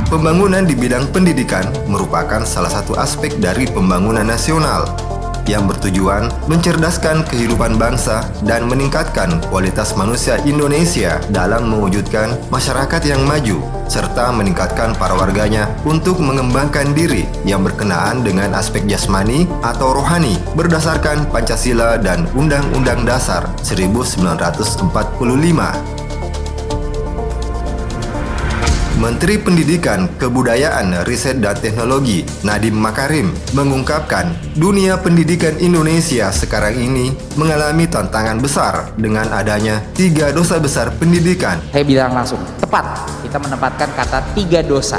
Pembangunan di bidang pendidikan merupakan salah satu aspek dari pembangunan nasional yang bertujuan mencerdaskan kehidupan bangsa dan meningkatkan kualitas manusia Indonesia dalam mewujudkan masyarakat yang maju, serta meningkatkan para warganya untuk mengembangkan diri yang berkenaan dengan aspek jasmani atau rohani berdasarkan Pancasila dan Undang-Undang Dasar 1945. Menteri Pendidikan, Kebudayaan, Riset dan Teknologi Nadiem Makarim mengungkapkan dunia pendidikan Indonesia sekarang ini mengalami tantangan besar dengan adanya 3 dosa besar pendidikan. Saya bilang langsung, tepat kita menempatkan kata 3 dosa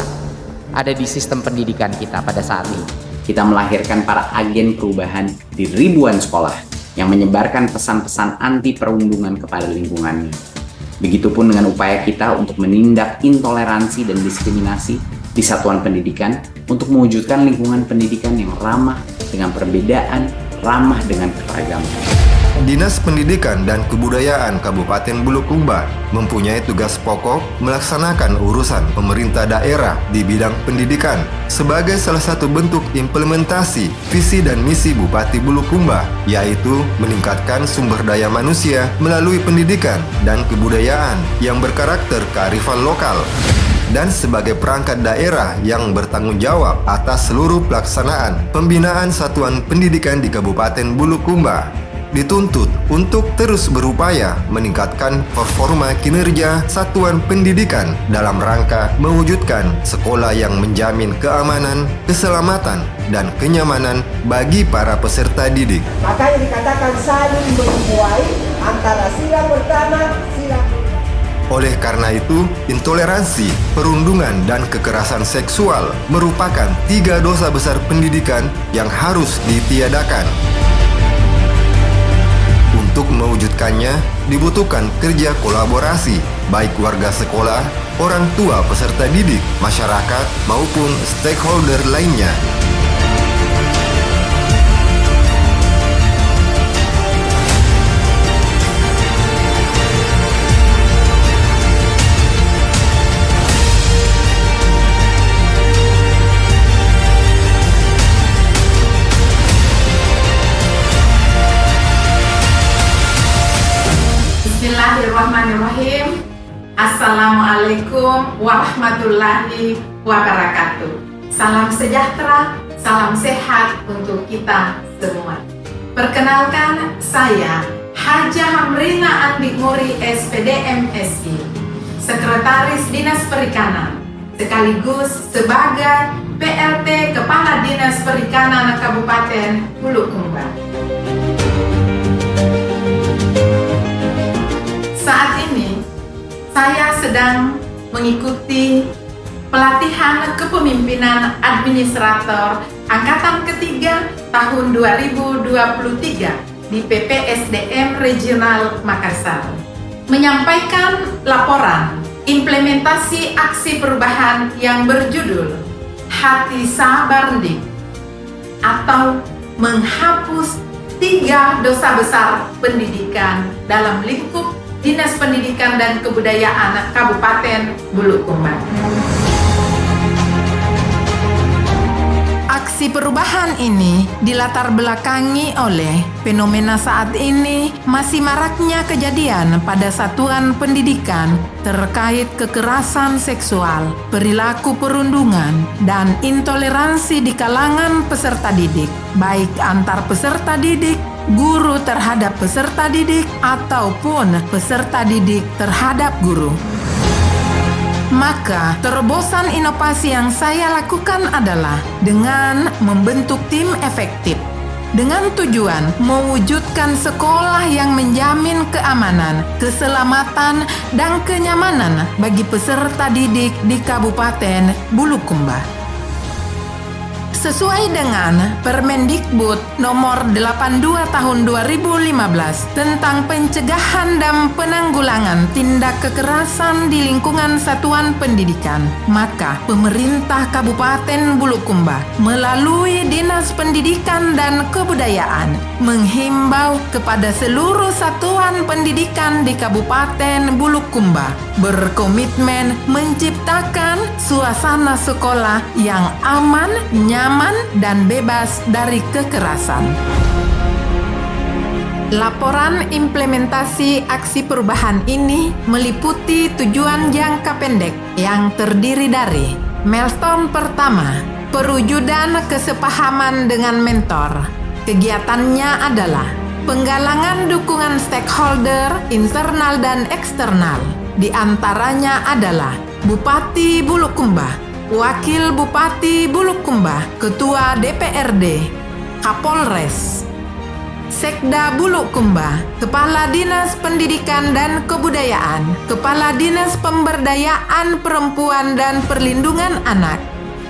ada di sistem pendidikan kita pada saat ini. Kita melahirkan para agen perubahan di ribuan sekolah yang menyebarkan pesan-pesan anti perundungan kepada lingkungannya. Begitupun dengan upaya kita untuk menindak intoleransi dan diskriminasi di satuan pendidikan untuk mewujudkan lingkungan pendidikan yang ramah dengan perbedaan, ramah dengan keberagaman. Dinas Pendidikan dan Kebudayaan Kabupaten Bulukumba mempunyai tugas pokok melaksanakan urusan pemerintah daerah di bidang pendidikan sebagai salah satu bentuk implementasi visi dan misi Bupati Bulukumba, yaitu meningkatkan sumber daya manusia melalui pendidikan dan kebudayaan yang berkarakter kearifan lokal, dan sebagai perangkat daerah yang bertanggung jawab atas seluruh pelaksanaan pembinaan satuan pendidikan di Kabupaten Bulukumba, dituntut untuk terus berupaya meningkatkan performa kinerja satuan pendidikan dalam rangka mewujudkan sekolah yang menjamin keamanan, keselamatan, dan kenyamanan bagi para peserta didik. Makanya dikatakan saling membuai antara sila pertama, sila. Oleh karena itu, intoleransi, perundungan, dan kekerasan seksual merupakan 3 dosa besar pendidikan yang harus ditiadakan. Untuk mewujudkannya, dibutuhkan kerja kolaborasi, baik warga sekolah, orang tua peserta didik, masyarakat, maupun stakeholder lainnya. Bismillahirrahmanirrahim. Assalamualaikum warahmatullahi wabarakatuh. Salam sejahtera, salam sehat untuk kita semua. Perkenalkan, saya Haja Hamrina Andi Muri SPD MSI, Sekretaris Dinas Perikanan, sekaligus sebagai PLT Kepala Dinas Perikanan Kabupaten Bulukumba. Saat ini, saya sedang mengikuti pelatihan kepemimpinan administrator Angkatan Ketiga tahun 2023 di PPSDM Regional Makassar. Menyampaikan laporan implementasi aksi perubahan yang berjudul Hati Sabardik atau menghapus 3 dosa besar pendidikan dalam lingkup Dinas Pendidikan dan Kebudayaan Kabupaten Bulukumba. Aksi perubahan ini dilatar belakangi oleh fenomena saat ini masih maraknya kejadian pada satuan pendidikan terkait kekerasan seksual, perilaku perundungan, dan intoleransi di kalangan peserta didik, baik antar peserta didik, guru terhadap peserta didik, ataupun peserta didik terhadap guru. Maka, terobosan inovasi yang saya lakukan adalah dengan membentuk tim efektif dengan tujuan mewujudkan sekolah yang menjamin keamanan, keselamatan, dan kenyamanan bagi peserta didik di Kabupaten Bulukumba. Sesuai dengan Permendikbud nomor 82 tahun 2015 tentang pencegahan dan penanggulangan tindak kekerasan di lingkungan satuan pendidikan, maka pemerintah Kabupaten Bulukumba melalui Dinas Pendidikan dan Kebudayaan menghimbau kepada seluruh satuan pendidikan di Kabupaten Bulukumba berkomitmen menciptakan suasana sekolah yang aman, nyaman, dan bebas dari kekerasan. Laporan implementasi aksi perubahan ini meliputi tujuan jangka pendek yang terdiri dari milestone pertama, perwujudan kesepahaman dengan mentor. Kegiatannya adalah penggalangan dukungan stakeholder internal dan eksternal. Di antaranya adalah Bupati Bulukumba, Wakil Bupati Bulukumba, Ketua DPRD, Kapolres, Sekda Bulukumba, Kepala Dinas Pendidikan dan Kebudayaan, Kepala Dinas Pemberdayaan Perempuan dan Perlindungan Anak,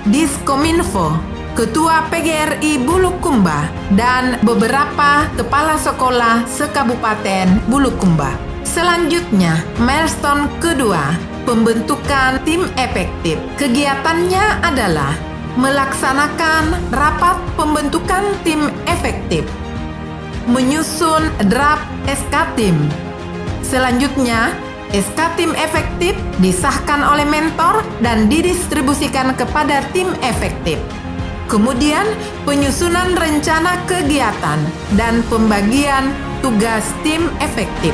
Diskominfo, Ketua PGRI Bulukumba, dan beberapa kepala sekolah sekabupaten Bulukumba. Selanjutnya, milestone kedua, pembentukan tim efektif. Kegiatannya adalah melaksanakan rapat pembentukan tim efektif, menyusun draft SK tim. Selanjutnya, SK tim efektif disahkan oleh mentor dan didistribusikan kepada tim efektif. Kemudian, penyusunan rencana kegiatan dan pembagian tugas tim efektif.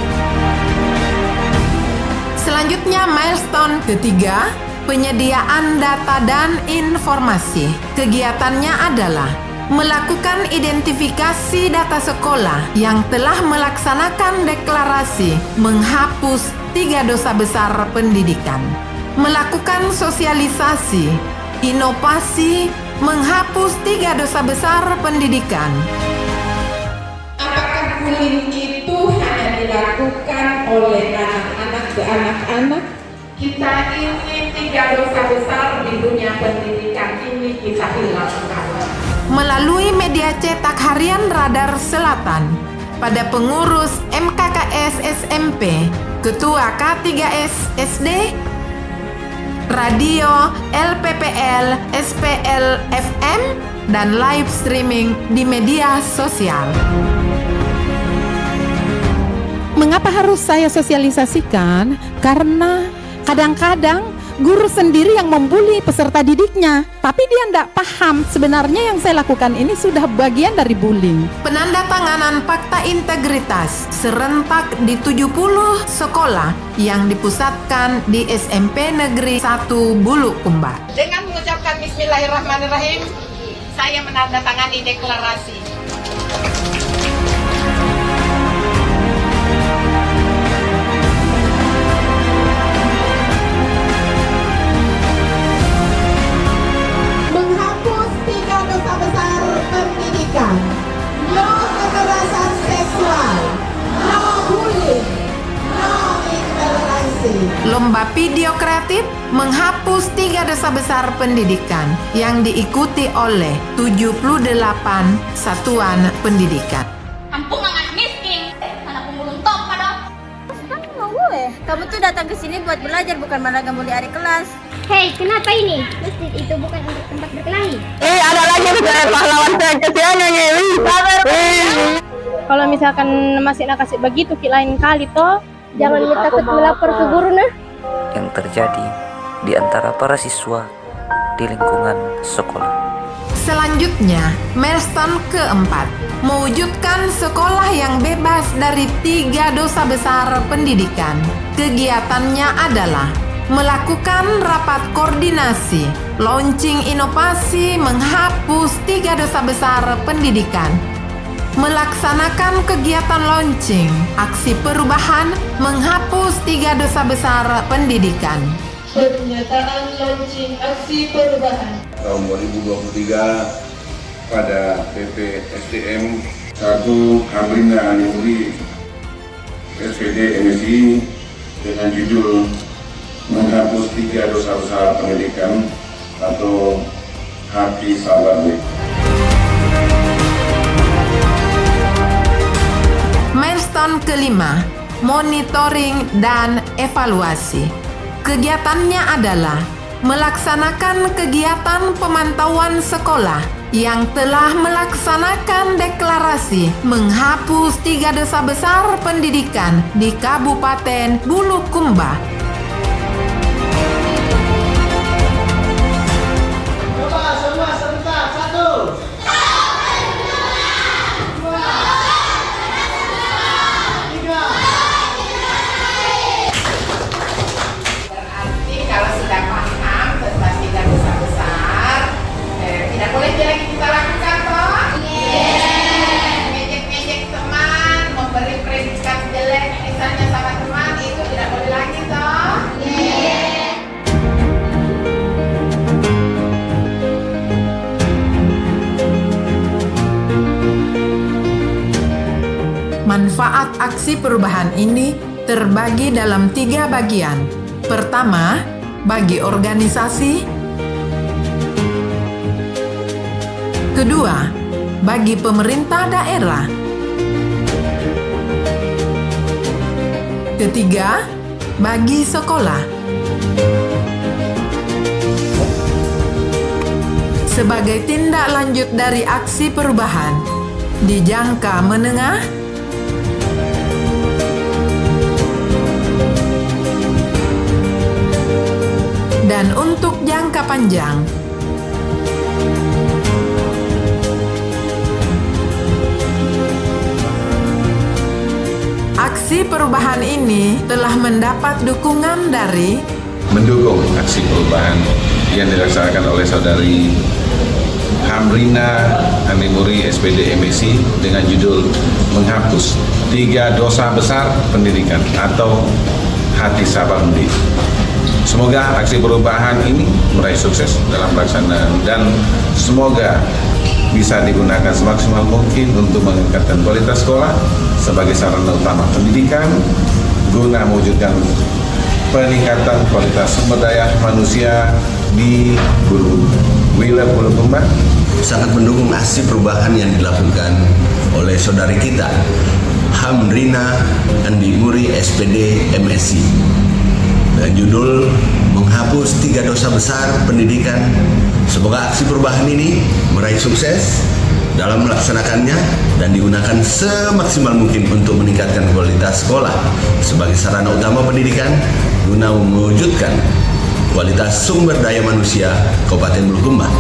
Selanjutnya, milestone ketiga, penyediaan data dan informasi. Kegiatannya adalah melakukan identifikasi data sekolah yang telah melaksanakan deklarasi menghapus 3 dosa besar pendidikan, melakukan sosialisasi, inovasi, menghapus 3 dosa besar pendidikan. Apakah bullying itu hanya dilakukan oleh anak-anak ke anak-anak? Kita ingin 3 dosa besar di dunia pendidikan ini kita hilangkan. Melalui media cetak harian Radar Selatan, pada pengurus MKKS SMP, Ketua K3S SD, Radio LPPL SPL FM, dan live streaming di media sosial. Mengapa harus saya sosialisasikan? Karena kadang-kadang guru sendiri yang membuli peserta didiknya, tapi dia tidak paham sebenarnya yang saya lakukan ini sudah bagian dari bullying. Penandatanganan fakta integritas serentak di 70 sekolah yang dipusatkan di SMP Negeri 1 Bulukumba. Dengan mengucapkan Bismillahirrahmanirrahim, saya menandatangani deklarasi. Menghapus 3 dosa besar pendidikan. No kekerasan seksual. No bullying. No intoleransi. Lomba video kreatif menghapus 3 dosa besar pendidikan yang diikuti oleh 78 satuan pendidikan. Kampung anak miskin, anak pemulung top pada. Kamu mau gue? Kamu tuh datang ke sini buat belajar, bukan malah gak di hari kelas. Hei, kenapa ini? Masjid itu bukan untuk tempat berkelahi. Ada lagi pahlawan saya kesiangan ini. Kalau misalkan masih nak kasih begitu ki lain kali toh, jangan takut melapor ke guru nah. Yang terjadi di antara para siswa di lingkungan sekolah. Selanjutnya, milestone keempat, mewujudkan sekolah yang bebas dari 3 dosa besar pendidikan. Kegiatannya adalah melakukan rapat koordinasi, launching inovasi menghapus 3 dosa besar pendidikan, melaksanakan kegiatan launching, aksi perubahan menghapus 3 dosa besar pendidikan. Pernyataan launching aksi perubahan. Tahun 2023 pada PP SDM 1 Hamrina Animuri SPD MSI dengan judul menghapus 3 dosa besar pendidikan atau hati sabar. Milestone kelima, monitoring dan evaluasi. Kegiatannya adalah melaksanakan kegiatan pemantauan sekolah yang telah melaksanakan deklarasi menghapus 3 dosa besar pendidikan di Kabupaten Bulukumba. Coba semua sebentar, 1. Berarti kalau sudah paham tentang 3 dosa besar, tidak boleh lagi kita lakukan toh? Ngejek-ngejek teman, memberi predikat jelek misalnya sama teman, itu tidak boleh lagi toh? Manfaat aksi perubahan ini terbagi dalam 3 bagian. Pertama, bagi organisasi. Kedua, bagi pemerintah daerah. Ketiga, bagi sekolah. Sebagai tindak lanjut dari aksi perubahan di jangka menengah, dan untuk jangka panjang. Aksi perubahan ini telah mendapat dukungan dari mendukung aksi perubahan yang dilaksanakan oleh saudari Hamrina Andimuri SPD MSI dengan judul menghapus 3 dosa besar pendidikan atau hati sabar mendidik. Semoga aksi perubahan ini meraih sukses dalam pelaksanaan dan semoga bisa digunakan semaksimal mungkin untuk meningkatkan kualitas sekolah sebagai sarana utama pendidikan guna mewujudkan peningkatan kualitas sumber daya manusia di wilayah Bulukumba. Sangat mendukung aksi perubahan yang dilakukan oleh saudari kita Hamrina Andimuri SPD MSI dan judul menghapus 3 dosa besar pendidikan. Semoga aksi perubahan ini meraih sukses dalam melaksanakannya dan digunakan semaksimal mungkin untuk meningkatkan kualitas sekolah sebagai sarana utama pendidikan guna mewujudkan kualitas sumber daya manusia Kabupaten Bulukumba.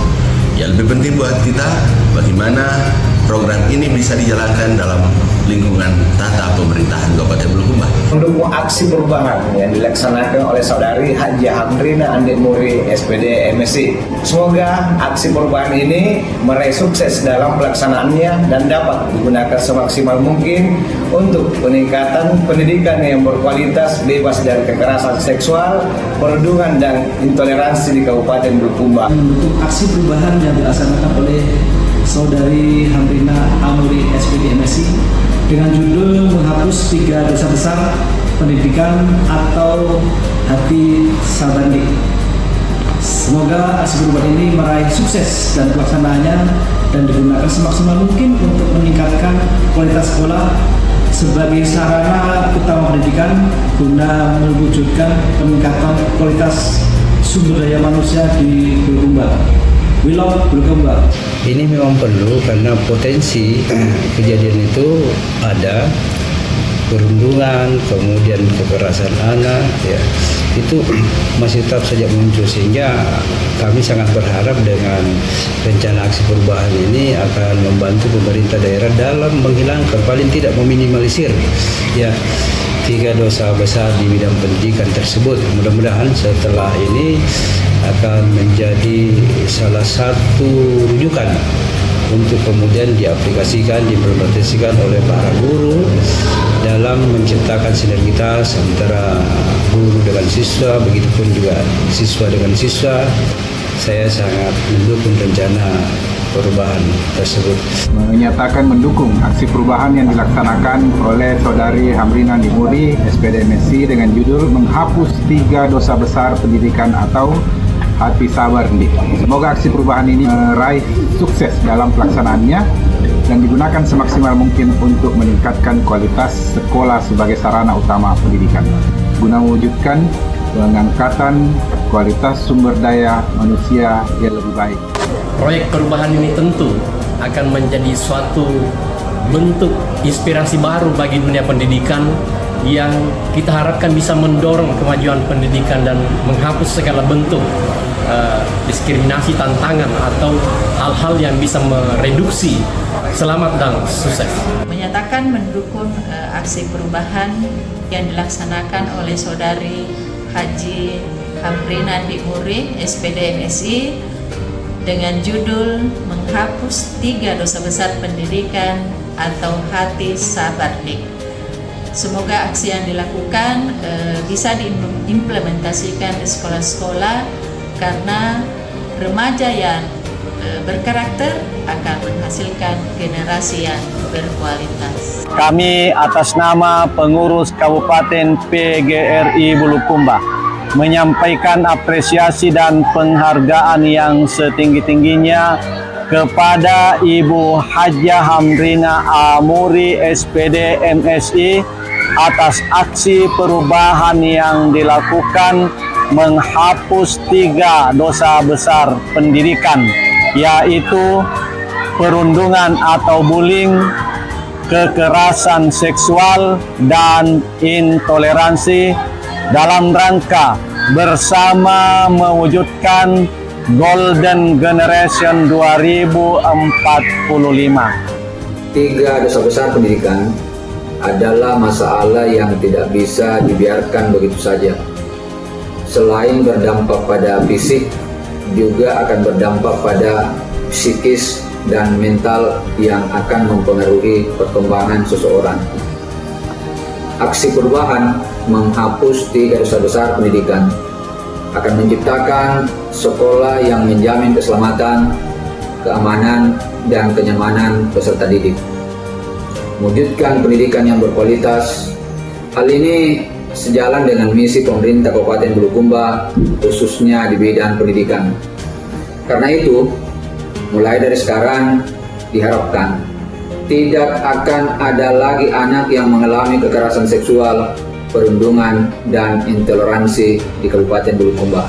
Yang lebih penting buat kita, bagaimana program ini bisa dijalankan dalam lingkungan tata pemerintahan Kabupaten Bulukumba. Mendukung aksi perubahan yang dilaksanakan oleh saudari Haji Hamrina Andimuri SPD MSI. Semoga aksi perubahan ini meraih sukses dalam pelaksanaannya dan dapat digunakan semaksimal mungkin untuk peningkatan pendidikan yang berkualitas, bebas dari kekerasan seksual, perundungan dan intoleransi di Kabupaten Bulukumba. Mendukung aksi perubahan yang dilaksanakan oleh saudari Hamrina Andimuri SPD MSI dengan judul menghapus 3 dosa besar pendidikan atau hati sabar mendidik. Semoga aksi perubahan ini meraih sukses dan pelaksanaannya dan digunakan semaksimal mungkin untuk meningkatkan kualitas sekolah sebagai sarana utama pendidikan guna mewujudkan peningkatan kualitas sumber daya manusia di Bulukumba. Bulukumba. Ini memang perlu karena potensi kejadian itu ada, perundungan, kemudian kekerasan anak, ya itu masih tetap saja muncul, sehingga kami sangat berharap dengan rencana aksi perubahan ini akan membantu pemerintah daerah dalam menghilangkan, paling tidak meminimalisir ya 3 dosa besar di bidang pendidikan tersebut. Mudah-mudahan setelah ini akan menjadi salah satu rujukan untuk kemudian diaplikasikan, diimplementasikan oleh para guru dalam menciptakan sinergitas antara guru dengan siswa, begitupun juga siswa dengan siswa. Saya sangat mendukung rencana perubahan tersebut. Menyatakan mendukung aksi perubahan yang dilaksanakan oleh saudari Hamrina Andimuri SPD MSI dengan judul menghapus 3 dosa besar pendidikan atau hati sabar mendidik. Semoga aksi perubahan ini meraih sukses dalam pelaksanaannya dan digunakan semaksimal mungkin untuk meningkatkan kualitas sekolah sebagai sarana utama pendidikan guna mewujudkan pengangkatan kualitas sumber daya manusia yang lebih baik. proyek perubahan ini tentu akan menjadi suatu bentuk inspirasi baru bagi dunia pendidikan yang kita harapkan bisa mendorong kemajuan pendidikan dan menghapus segala bentuk diskriminasi, tantangan atau hal-hal yang bisa mereduksi. Selamat dan sukses. Menyatakan mendukung aksi perubahan yang dilaksanakan oleh Saudari Haji Hamrina Andi Muri, SPD MSI, dengan judul menghapus 3 dosa besar pendidikan atau hati sahabat NIK. Semoga aksi yang dilakukan bisa diimplementasikan di sekolah-sekolah, karena remaja yang berkarakter akan menghasilkan generasi yang berkualitas. Kami atas nama pengurus Kabupaten PGRI Bulukumba menyampaikan apresiasi dan penghargaan yang setinggi-tingginya kepada Ibu Hajah Hamrina Amuri SPD MSI atas aksi perubahan yang dilakukan menghapus 3 dosa besar pendidikan, yaitu perundungan atau bullying, kekerasan seksual, dan intoleransi dalam rangka bersama mewujudkan Golden Generation 2045. 3 dosa besar pendidikan adalah masalah yang tidak bisa dibiarkan begitu saja. Selain berdampak pada fisik, juga akan berdampak pada psikis dan mental yang akan mempengaruhi perkembangan seseorang. Aksi perubahan menghapus 3 dosa besar pendidikan akan menciptakan sekolah yang menjamin keselamatan, keamanan, dan kenyamanan peserta didik. Mewujudkan pendidikan yang berkualitas. Hal ini sejalan dengan misi pemerintah Kabupaten Bulukumba, khususnya di bidang pendidikan. Karena itu, mulai dari sekarang diharapkan tidak akan ada lagi anak yang mengalami kekerasan seksual, perundungan, dan intoleransi di Kabupaten Bulukumba.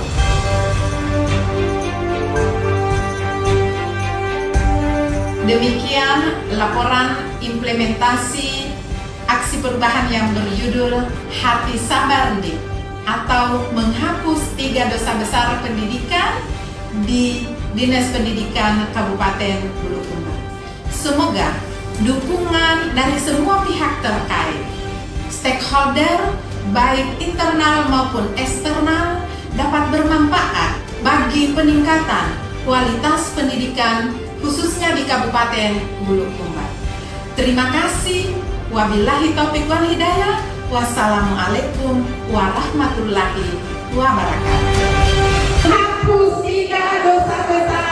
Demikian laporan implementasi aksi perubahan yang berjudul Hati Sabar NIK atau menghapus 3 dosa besar pendidikan di Dinas Pendidikan Kabupaten Bulukumba. Semoga dukungan dari semua pihak terkait, stakeholder baik internal maupun eksternal, dapat bermanfaat bagi peningkatan kualitas pendidikan khususnya di Kabupaten Bulukumba. Terima kasih. Wabillahi taufiq wal hidayah. Wassalamualaikum warahmatullahi wabarakatuh. Hapus 3 dosa besar